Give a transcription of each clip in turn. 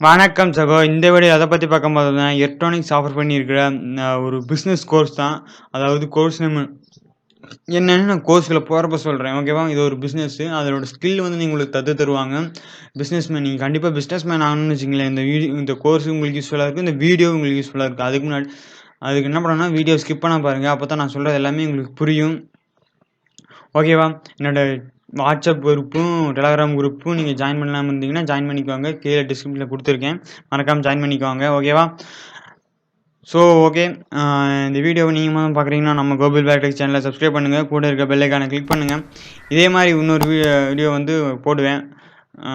வணக்கம் சகோ. இந்த வீடியோ எத பத்தி பார்க்க போறோம்னா, எலக்ட்ரானிக்ஸ் ஆஃபர் பண்ணியிருக்கிற ஒரு பிசினஸ் கோர்ஸ் தான். அதாவது கோர்ஸ் நேம் என்னன்னு நான் கோர்ஸ்குள்ள போறப்ப சொல்றேன். ஓகேவா? இது ஒரு பிசினஸ். அதோட ஸ்கில் வந்து உங்களுக்கு தருவாங்க. நீங்க கண்டிப்பா பிசினஸ் மேன் ஆகணும்னு வச்சுக்கங்களேன். இந்த கோர்ஸ் உங்களுக்கு யூஸ்ஃபுல்லா இருக்கும். இந்த வீடியோ உங்களுக்கு யூஸ்ஃபுல்லா இருக்கும். அதுக்கு என்ன பண்ணணும்னா, வீடியோ ஸ்கிப் பண்ணாம பாருங்க. அப்பதான் நான் சொல்றது எல்லாமே உங்களுக்கு புரியும். ஓகேவா? என்னோட வாட்ஸ்அப் குரூப்பும், டெலகிராம் குரூப்பும் நீங்கள் ஜாயின் பண்ணலாமல் இருந்தீங்கன்னா ஜாயின் பண்ணிக்கோங்க. கீழே டிஸ்கிரிப்ஷனில் கொடுத்துருக்கேன். மறக்காமல் ஜாயின் பண்ணிக்கோங்க. ஓகேவா? ஸோ ஓகே, இந்த வீடியோவை நீங்கள் முதல்ல பார்க்குறீங்கன்னா நம்ம கோகுல் பேக்டெக் சேனலை சப்ஸ்கிரைப் பண்ணுங்கள். கூட இருக்க பெல் ஐக்கானை கிளிக் பண்ணுங்கள். இதே மாதிரி இன்னொரு வீடியோ வந்து போடுவேன்.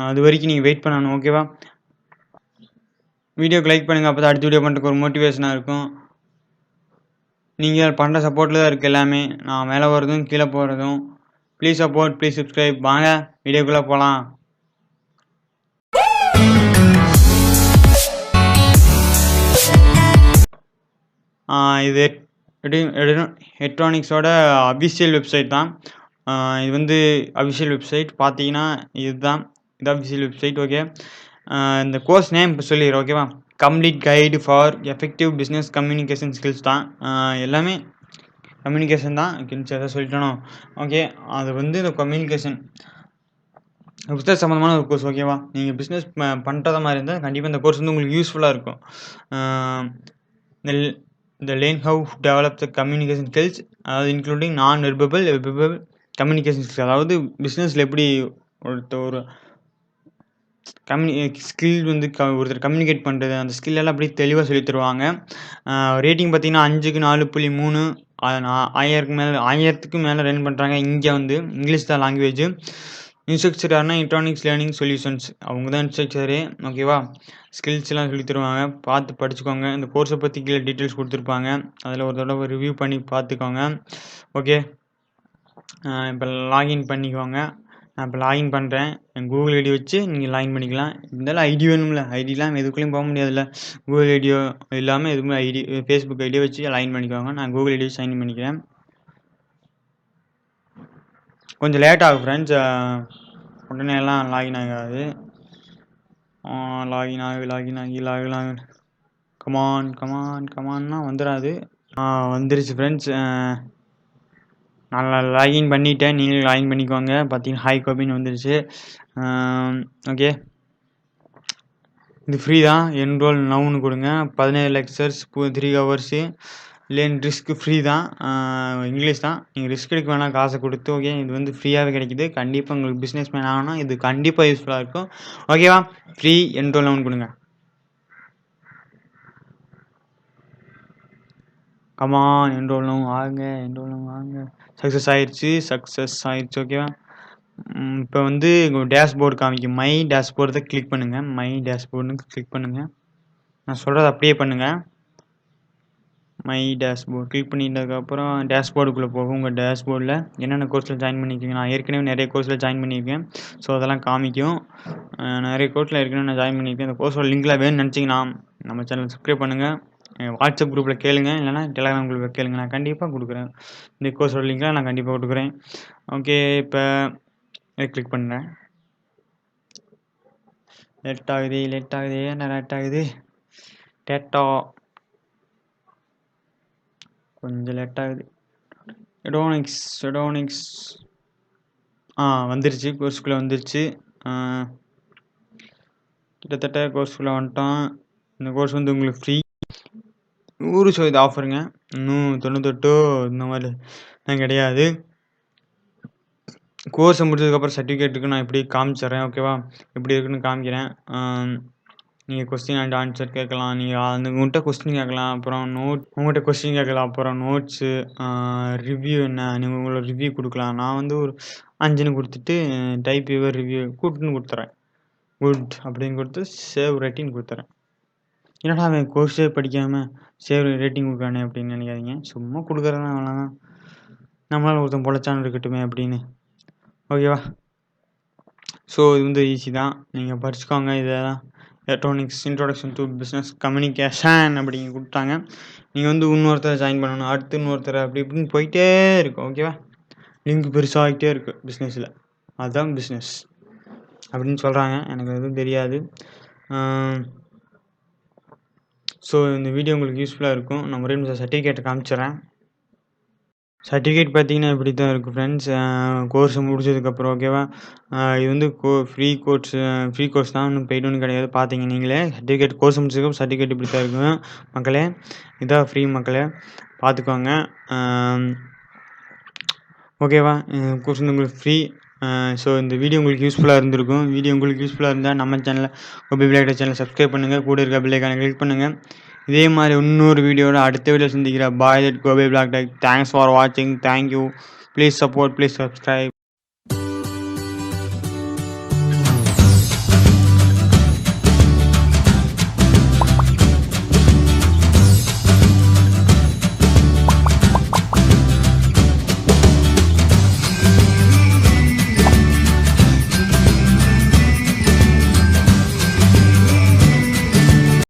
அது வரைக்கும் நீங்கள் வெயிட் பண்ணணும். ஓகேவா? வீடியோக்கு லைக் பண்ணுங்கள். அப்போ தான் அடுத்த வீடியோ பண்ணுறதுக்கு ஒரு மோட்டிவேஷனாக இருக்கும். நீங்கள் பண்ணுற சப்போர்ட்டில் தான் இருக்குது எல்லாமே. நான் மேலே போகிறதும் கீழே போகிறதும். Please support, please subscribe. வாங்க வீடியோக்குள்ளே போகலாம். இது எலக்ட்ரானிக்ஸோட அஃபிஷியல் வெப்சைட் தான். இது வந்து அஃபிஷியல் வெப்சைட் பார்த்தீங்கன்னா இதுதான். இது அஃபிஷியல் வெப்சைட். ஓகே, இந்த கோர்ஸ் நேம் இப்போ சொல்லிடுறேன். ஓகேவா? Complete guide for effective business communication skills தான். எல்லாமே கம்யூனிகேஷன் தான். எதாவது சொல்லிட்டணும். ஓகே, அது வந்து இந்த கம்யூனிகேஷன் பிஸ்னஸ் சம்மந்தமான ஒரு கோர்ஸ். ஓகேவா? நீங்கள் பிஸ்னஸ் பண்ணுறத மாதிரி இருந்தால் கண்டிப்பாக இந்த கோர்ஸ் வந்து உங்களுக்கு யூஸ்ஃபுல்லாக இருக்கும். இந்த learn how develop the communication skills, அதாவது இன்க்ளூடிங் நான் வெர்பல் கம்யூனிகேஷன் ஸ்கில்ஸ். அதாவது பிஸ்னஸில் எப்படி ஒரு ஸ்கில் வந்து ஒருத்தர் கம்யூனிகேட் பண்ணுறது, அந்த ஸ்கில்லெல்லாம் அப்படியே தெளிவாக சொல்லி தருவாங்க. ரேட்டிங் பார்த்தீங்கன்னா 5க்கு 4.3. 1000க்கு மேலே ரன் பண்ணுறாங்க. இங்கே வந்து இங்கிலீஷ் தான் லாங்குவேஜ். இன்ஸ்ட்ரக்சர் யாருன்னா எலக்ட்ரானிக்ஸ் லேர்னிங் சொல்யூஷன்ஸ், அவங்க தான் இன்ஸ்ட்ரக்சரு. ஓகேவா? ஸ்கில்ஸ்லாம் சொல்லி தருவாங்க. பார்த்து படிச்சுக்கோங்க. இந்த கோர்ஸை பற்றி கீழே டீட்டெயில்ஸ் கொடுத்துருப்பாங்க. அதில் ஒரு தடவை ரிவ்யூ பண்ணி பார்த்துக்கோங்க. ஓகே, இப்போ லாகின் பண்ணிக்கோங்க. நான் இப்போ லாகின் பண்ணுறேன். என் கூகுள் ஐடி வச்சு நீங்கள் லாகின் பண்ணிக்கலாம். இருந்தாலும் ஐடி வேணும்ல. ஐடிலாம் எதுக்குள்ளேயும் போக முடியாதுல்ல. கூகுள் ஐடியோ இல்லாமல் எதுவுமே ஃபேஸ்புக் ஐடியோ வச்சு லாகின் பண்ணிக்கோங்க. நான் கூகுள் ஐடி வச்சு சைன் பண்ணிக்கிறேன். கொஞ்சம் லேட் ஆகும் ஃப்ரெண்ட்ஸ். உடனே எல்லாம் லாகின் ஆகாது. லாகின் ஆகி கமான்னா வந்துடாது. வந்துருச்சு ஃப்ரெண்ட்ஸ். நான் லாகின் பண்ணிவிட்டேன். நீங்களும் லாகின் பண்ணிக்கோங்க. பார்த்தீங்கன்னா ஹாய் கோபின்னு வந்துருச்சு. ஓகே, இது ஃப்ரீ தான். என்ரோல் நவுன்னு கொடுங்க. 17 lectures 3 hours. Learn risk free தான். இங்கிலீஷ் தான். நீங்கள் ரிஸ்க் எடுக்க வேணாம் காசை கொடுத்து. ஓகே, இது வந்து ஃப்ரீயாகவே கிடைக்கிது. கண்டிப்பாக உங்களுக்கு பிஸ்னஸ் மேன் ஆகணும். இது கண்டிப்பாக யூஸ்ஃபுல்லாக இருக்கும். ஓகேவா? ஃப்ரீ என்ரோல் நவுன் கொடுங்க. கமான் என்ரோல் நவு ஆகுங்க. சக்ஸஸ் ஆயிடுச்சு. ஓகேவா? இப்போ வந்து டேஷ்போர்டு காமிக்கும். மை டேஷ்போர்டு கிளிக் பண்ணுங்கள். மை டேஷ்போர்டுன்னு கிளிக் பண்ணுங்கள். நான் சொல்கிறது அப்படியே பண்ணுங்கள். மை டேஷ்போர்டு கிளிக் பண்ணிட்டதுக்கப்புறம் டேஷ்போர்டுக்குள்ளே போகும். உங்கள் டேஷ்போர்டில் என்னென்ன கோர்ஸில் ஜாயின் பண்ணியிருக்கீங்க. நான் ஏற்கனவே நிறைய கோர்ஸில் ஜாயின் பண்ணியிருக்கேன். ஸோ அதெல்லாம் காமிக்கும். நிறைய கோர்ஸில் ஏற்கனவே நான் ஜாயின் பண்ணியிருக்கேன். இந்த கோர்ஸோட லிங்க்கில் வேணும்னு நினச்சிங்கன்னா நம்ம சேனல் சப்ஸ்கிரைப் பண்ணுங்கள். வாட்ஸ்அப் குரூப்பில் கேளுங்க, இல்லைனா டெலகிராம் குரூப்பில் கேளுங்க. நான் கண்டிப்பாக கொடுக்குறேன். இந்த கோர்ஸோட லிங்க்கில் நான் கண்டிப்பாக கொடுக்குறேன். ஓகே, இப்போ கிளிக் பண்ணுறேன். லேட் ஆகுது. என்ன லேட் ஆகுது? டேட்டா கொஞ்சம் லேட் ஆகுது. எடுவோனிக்ஸ் வந்துருச்சு. கோர்ஸ்குள்ளே வந்துருச்சு. கிட்டத்தட்ட கோர்ஸ்குள்ளே வந்துட்டோம். இந்த கோர்ஸ் வந்து உங்களுக்கு ஃப்ரீ. 100% ஆஃபருங்க. இன்னும் 98 இந்த மாதிரிலாம் கிடையாது. கோர்ஸை முடிச்சதுக்கப்புறம் சர்டிஃபிகேட்டுக்கு நான் எப்படி காமிச்சிட்றேன். ஓகேவா? எப்படி இருக்குன்னு காமிக்கிறேன். நீங்கள் கொஸ்டின் அண்ட் ஆன்சர் கேட்கலாம். நீங்கள் உங்கள்கிட்ட கொஸ்டின் கேட்கலாம். அப்புறம் உங்கள்கிட்ட கொஸ்டின் கேட்கலாம். அப்புறம் நோட்ஸு, ரிவ்யூ என்ன, நீங்கள் உங்களோட ரிவ்யூ கொடுக்கலாம். நான் வந்து ஒரு 5ன்னு கொடுத்துட்டு டைப் யுவர் ரிவ்யூ கூட்டுன்னு கொடுத்துட்றேன். குட் அப்படின்னு கொடுத்து சேவ் ரேட்டிங் கொடுத்துட்றேன். என்னடா அவன் கோர்ஸே படிக்காமல் சேவ் ரேட்டிங் கொடுக்குறானே அப்படின்னு நினைக்காதீங்க. சும்மா கொடுக்குறதான் அவ்வளோதான். நம்மளால் ஒருத்தன் பொழைச்சான்னு இருக்கட்டுமே அப்படின்னு. ஓகேவா? ஸோ இது வந்து ஈஸி தான். நீங்கள் படிச்சுக்கோங்க. இதெல்லாம் electronics introduction to business communication அப்படிங்க கொடுத்தாங்க. நீங்கள் வந்து இன்னொருத்தரை ஜாயின் பண்ணணும், அடுத்து இன்னொருத்தரை அப்படி இப்படின்னு போயிட்டே இருக்கும். ஓகேவா? லிங்க் பெருசாகிட்டே இருக்குது பிஸ்னஸில். அதுதான் பிஸ்னஸ் அப்படின்னு சொல்கிறாங்க. எனக்கு எதுவும் தெரியாது. ஸோ இந்த வீடியோ உங்களுக்கு யூஸ்ஃபுல்லாக இருக்கும். நான் ஒரே நிமிஷம் சர்டிஃபிகேட்டை காமிச்சிடுறேன். சர்டிஃபிகேட் பார்த்தீங்கன்னா இப்படி தான் இருக்கும் ஃப்ரெண்ட்ஸ். கோர்ஸ் முடிச்சதுக்கப்புறம் ஓகேவா. இது வந்து ஃப்ரீ கோர்ஸ் தான், ஒன்றும் பெய்டு ஒன்றும் கிடையாது. பார்த்தீங்க நீங்களே சர்டிஃபிகேட் கோர்ஸ் முடிச்சதுக்கப்புறம் சர்டிஃபிகேட் இப்படி தான் இருக்கும் மக்களே. இதான் ஃப்ரீ மக்களே, பார்த்துக்கோங்க. ஓகேவா. கோர்ஸ் வந்து உங்களுக்கு ஃப்ரீ. ஸோ இந்த வீடியோ உங்களுக்கு யூஸ்ஃபுல்லாக இருந்திருக்கும். வீடியோ உங்களுக்கு யூஸ்ஃபுல்லாக இருந்தால் நம்ம சேனலை கோபி பிளாக் சேனலை சப்ஸ்கிரைப் பண்ணுங்கள். கூட இருக்க பெல் ஐகானை கிளிக் பண்ணுங்கள். இதே மாதிரி இன்னொரு வீடியோட அடுத்த வீடியோ சந்திக்கிறேன். Bye that Gopi black tech. Thanks for வாட்சிங். Thank you. Please support, please subscribe.